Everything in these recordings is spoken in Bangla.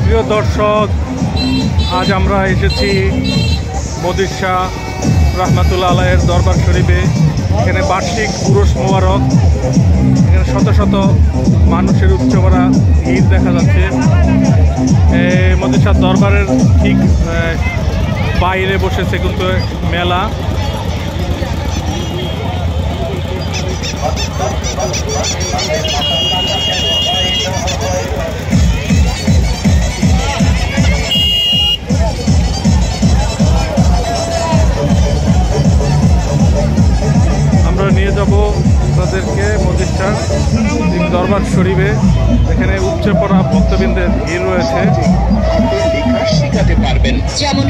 প্রিয় দর্শক, আজ আমরা এসেছি মদির শাহ রহমাতুল্লাহ আলাইহির দরবার শরীফে। এখানে বার্ষিক উরুস মোবারক। এখানে শত শত মানুষের উপচে পড়া ভিড় দেখা যাচ্ছে। মদির শাহ দরবারের ঠিক বাইরে বসেছে কিন্তু মেলা। আমরা নিয়ে যাব তাদেরকে মদির শাহ দরবার শরীফে। এখানে উপচে পড়া ভক্তবৃন্দের ভিড় রয়েছে। শিখাতে পারবেন যেমন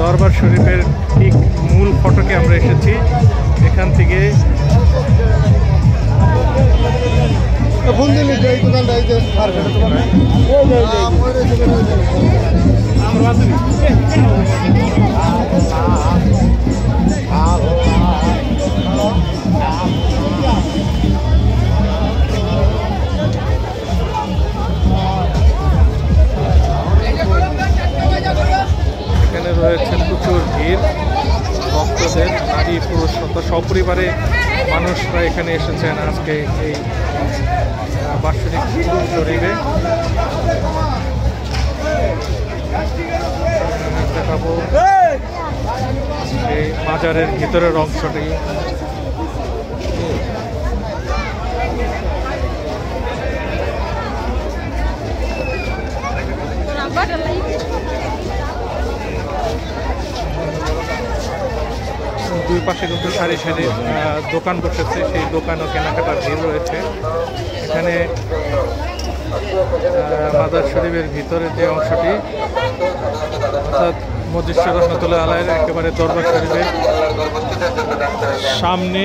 দরবার শরীফের ঠিক মূল ফটকে আমরা এসেছি। এখান থেকে এখানে রয়েছে প্রচুর ভিড় ভক্তদের, নারী পুরুষ সপরিবারে মানুষরা এখানে এসেছেন আজকে এই বার্ষিক শরীফে। দেখাবো এই মাজারের ভিতরের অংশটি। দুই পাশে কিন্তু সারি সারি দোকান বসেছে, সেই দোকানও কেনাকাটার ভিড় রয়েছে। এখানে মাজার শরীফের ভিতরে যে অংশটি, অর্থাৎ মদির শাহ রহমাতুল্লাহ আলাইহির একেবারে দরবার শরীফের সামনে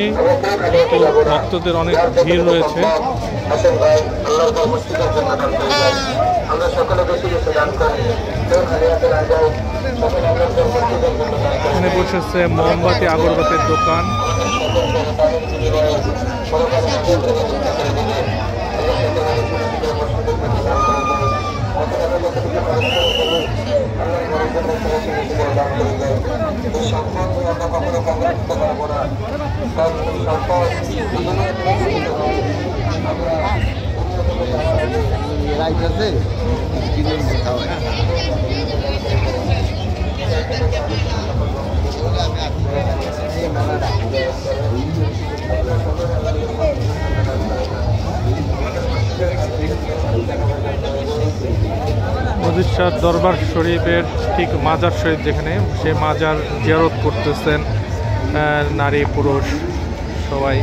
ভক্তদের অনেক ভিড় রয়েছে। এখানে বসেছে মোমবাতি আগরবাতির দোকান। মদির শাহ দরবার শরীফের ঠিক মাজার শরীফ যেখানে, সে মাজার জিয়ারত করতেছেন নারী পুরুষ সবাই।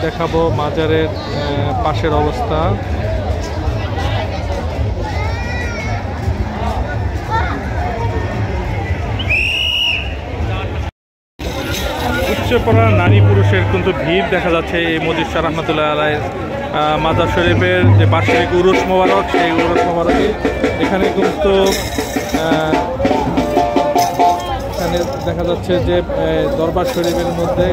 দেখাবো মাজারের পাশের অবস্থা। উচ্চ পড়া নারী পুরুষের কিন্তু ভিড় দেখা যাচ্ছে এই মদির শাহ রহমাতুল্লাহ আলাইহির মাজার শরীফের যে বার্ষিক উরুস মোবারক, সেই উরুস মোবারকে এখানে কিন্তু এখানে দেখা যাচ্ছে যে দরবার শরীফের মধ্যে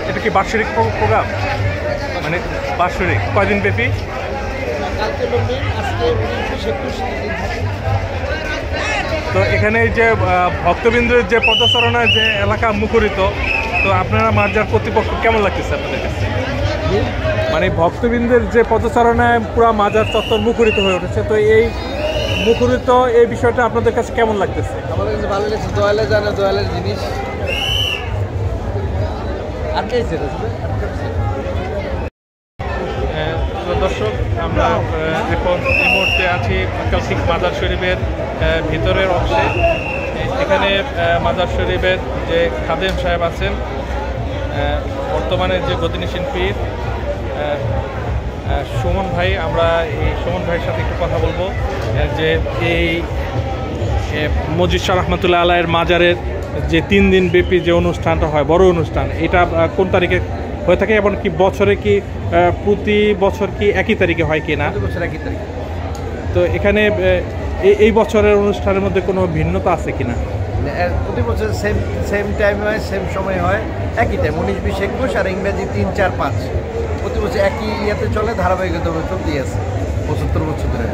এটা কি বার্ষিক প্রোগ্রাম, মানে বার্ষিক কয়দিন ব্যাপী? তো এখানে যে ভক্তবৃন্দের যে পদচারণায় যে এলাকা মুখরিত, তো আপনারা মাজার কর্তৃপক্ষ কেমন লাগতেছে আপনাদের কাছে? মানে ভক্তবৃন্দের যে পদচারণায় পুরো মাজার চত্বর মুখরিত হয়ে উঠেছে, তো এই মুখরিত এই বিষয়টা আপনাদের কাছে কেমন লাগতেছে? আমাদের কাছে ভালো লাগছে, দোয়ালে জানে দোয়ালের জিনিস আটকাইছে। দর্শক, আমরা এখন এই মুহূর্তে আছি কালসিক মাজার শরীফের ভিতরের অংশে। এখানে মাজার শরীফের যে খাদেম সাহেব আছেন, বর্তমানে যে গদিনীশীন পীর সুমন ভাই, আমরা এই সুমন ভাইয়ের সাথে একটু কথা বলবো যে এই মজিদ শাহ রহমতুল্লাহ আলাইয়ের মাজারের যে 3 দিন ব্যাপী যে অনুষ্ঠানটা হয়, বড় অনুষ্ঠান, এটা কোন তারিখে হয়ে থাকে এবং কি বছরে কি প্রতি বছর কি একই তারিখে হয় কি না? বছর একই তারিখ। তো এখানে এই বছরের অনুষ্ঠানের মধ্যে কোনো ভিন্নতা আছে কিনা? প্রতি বছর সেম টাইম হয়, সেম সময় হয়, একই টাইম 19, 20, 21 আর ইংরেজি 3, 4, 5 প্রতি বছর একই ইয়েতে চলে, ধারাবাহিকতা চলতেই আছে 75 বছর ধরে।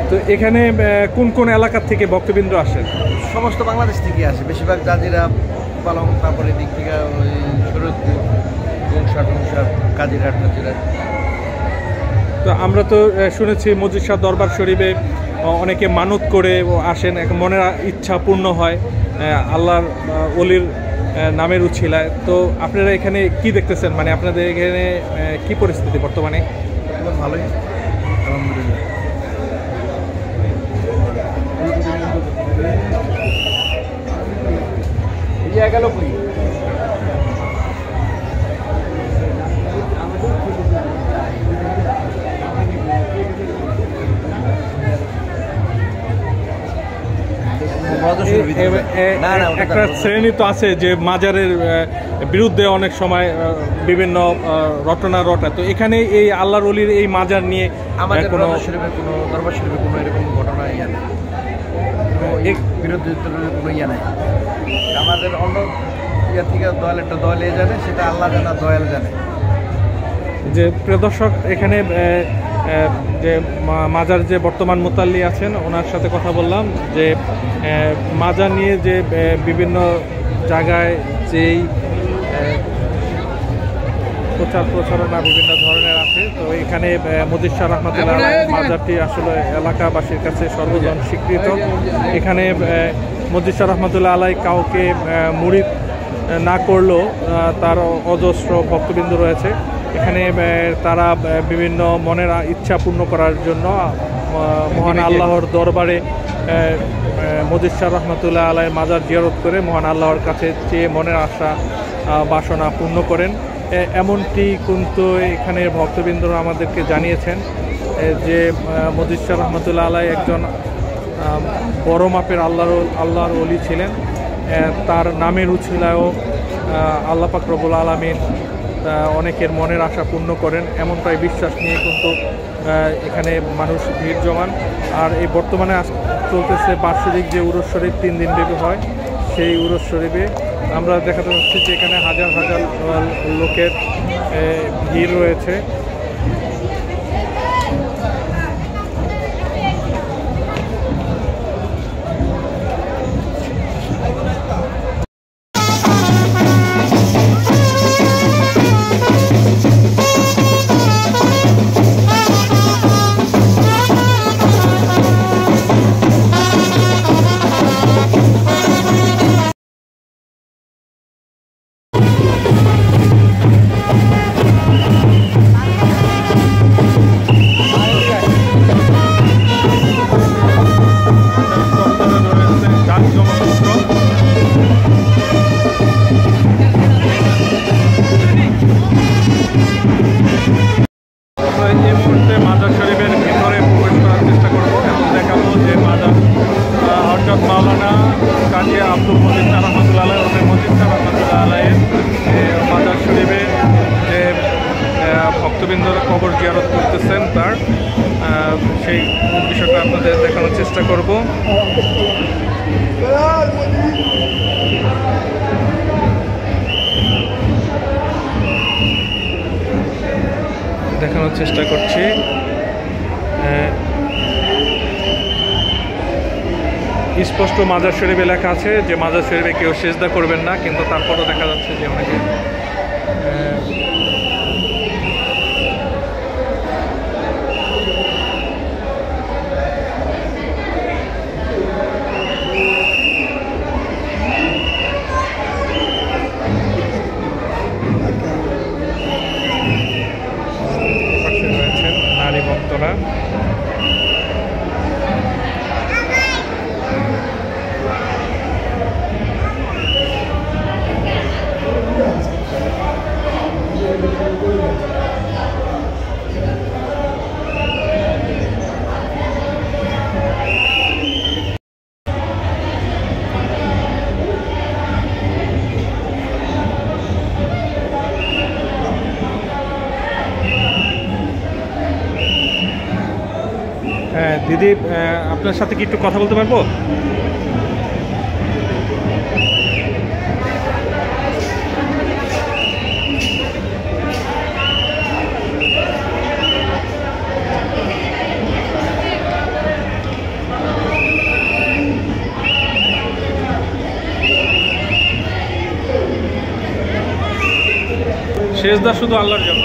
তো এখানে কোন কোন এলাকার থেকে ভক্তবৃন্দ আসেন? সমস্ত বাংলাদেশ থেকে আসে, বেশিরভাগ জাজিরা, পালং, তারপরে দিক থেকে ওই শরীয়তপুর, টংসার, কাজিরহাট টাজিরহাট। তো আমরা তো শুনেছি মজিদ শাহ দরবার শরীফে অনেকে মানত করে আসেন, মনের ইচ্ছা পূর্ণ হয় আল্লাহর ওলির নামের উছিলায়। তো আপনারা এখানে কি দেখতেছেন, মানে আপনাদের এখানে কি পরিস্থিতি বর্তমানে? ভালোই, আলহামদুলিল্লাহ। গেল কই একটা শ্রেণী তো আছে যে মাজারের বিরুদ্ধে অনেক সময় বিভিন্ন রটনা রটা, তো এখানে এই আল্লাহর ওলির এই মাজার নিয়ে আমাদের কোনো দরবার শরীফে কোনো এরকম ঘটনা ইয়া নেই, বিরোধী কোনো ইয়া নেই। আমাদের অন্য ইয়া থেকে দয়ালেরটা দয়ালে জানে, সেটা আল্লাহ জানা, দয়াল জানে। যে প্রিয় দর্শক, এখানে যে মাজার যে বর্তমান মুতাল্লি আছেন, ওনার সাথে কথা বললাম যে মাজার নিয়ে যে বিভিন্ন জায়গায় যেই প্রচারণা বিভিন্ন ধরনের আছে, তো এখানে মজিদ শাহ রহমতুল্লাহ মাজারটি আসলে এলাকাবাসীর কাছে সর্বজন স্বীকৃত। এখানে মজিদ শাহ রহমতুল্লাহ আলাই কাউকে মুরিদ না করলেও তার অজস্র ভক্তবৃন্দ রয়েছে। এখানে তারা বিভিন্ন মনের ইচ্ছা পূর্ণ করার জন্য মহান আল্লাহর দরবারে মজিদ শাহ রহমতুল্লাহ আলাইয়ের মাজার জিয়ারত করে মহান আল্লাহর কাছে চেয়ে মনের আশা বাসনা পূর্ণ করেন। এমনটি কিন্তু এখানে ভক্তবৃন্দরা আমাদেরকে জানিয়েছেন যে মজিদ শাহ রহমতুল্লাহ আলাই একজন বড় মাপের আল্লাহর ওলি ছিলেন। তার নামের উছিলায়ও আল্লাহ পাক রব্বুল আলামিন অনেকের মনের আশা পূর্ণ করেন, এমনটাই বিশ্বাস নিয়ে কিন্তু এখানে মানুষ ভিড় জমান। আর এই বর্তমানে চলতেছে বার্ষিক যে উরুস শরীফ 3 দিন ব্যাপী হয়, সেই উরুস শরীফে আমরা দেখাতে পাচ্ছি যে এখানে হাজার হাজার লোকের ভিড় রয়েছে। ভক্তবৃন্দরা কবর জিয়ারত করতেছেন, তার সেই বিষয়টা আপনাদের দেখানোর চেষ্টা করব। দেখানোর চেষ্টা করছি। স্পষ্ট মাজার শরীফে লেখা আছে যে মাজার শরীফে কেউ সেজদা করবেন না, কিন্তু তারপরও দেখা যাচ্ছে যে অনেকে রয়েছেন নারী ভক্তরা। হ্যাঁ দিদি, আপনার সাথে কি একটু কথা বলতে পারবো? সেজদা শুধু আল্লাহর জন্য।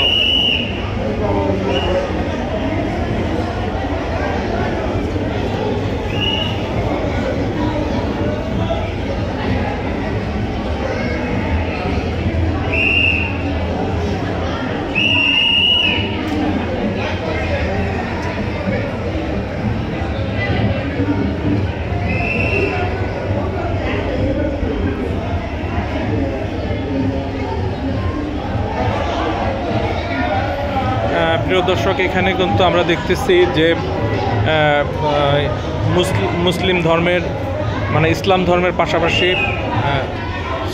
প্রিয় দর্শক, এখানে কিন্তু আমরা দেখতেছি যে মুসলিম ধর্মের মানে ইসলাম ধর্মের পাশাপাশি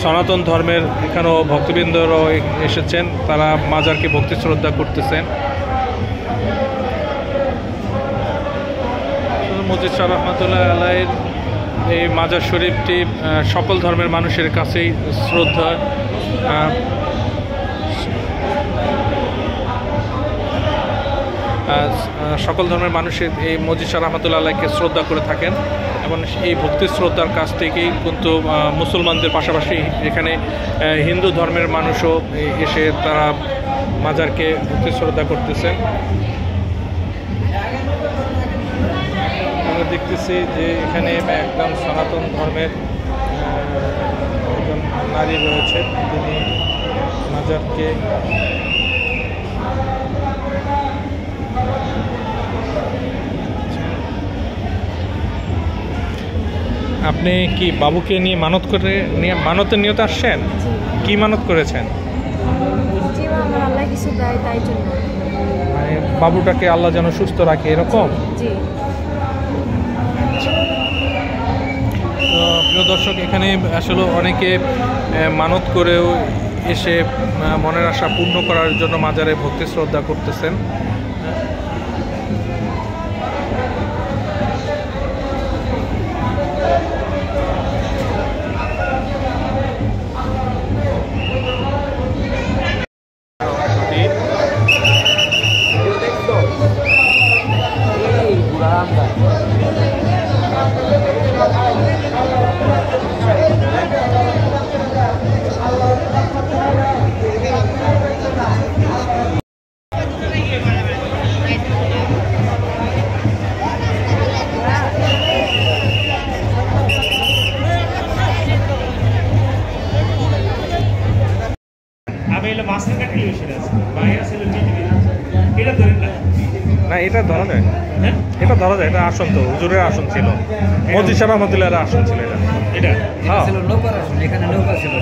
সনাতন ধর্মের এখানেও ভক্তবৃন্দরাও এসেছেন, তারা মাজারকে ভক্তি শ্রদ্ধা করতেছেন। মসজিদ শাহ রহমাতুল্লাহ আলাইহির এই মাজার শরীফটি সকল ধর্মের মানুষের কাছেই শ্রদ্ধা। সকল ধর্মের মানুষের এই মসজিদ শাহ রহমাতুল্লাহ আলাইহিকে শ্রদ্ধা করে থাকেন এবং এই ভক্তি শ্রদ্ধার কাছ থেকেই কিন্তু মুসলমানদের পাশাপাশি এখানে হিন্দু ধর্মের মানুষও এসে তারা মাজারকে ভক্তি শ্রদ্ধা করতেছেন। আমরা দেখতেছি যে এখানে একদম সনাতন ধর্মের একজন নারী রয়েছে, তিনি মাজারকে আপনি কি বাবুকে নিয়ে মানতের নিয়তে আসছেন? কি মানত করেছেন? মানে বাবুটাকে আল্লাহ যেন সুস্থ রাখে এরকম। তো প্রিয় দর্শক, এখানে আসলে অনেকে মানত করেও এসে মনের আশা পূর্ণ করার জন্য মাজারে ভক্তি শ্রদ্ধা করতেছেন। না, এটা ধরা যায়, এটা ধরা যায়, এটা আসন তো হুজুরের আসন ছিল, মসজিদ শাহ রহমাতুল্লাহ আসন ছিল এটা। নৌকার আসন, এখানে নৌকা ছিল।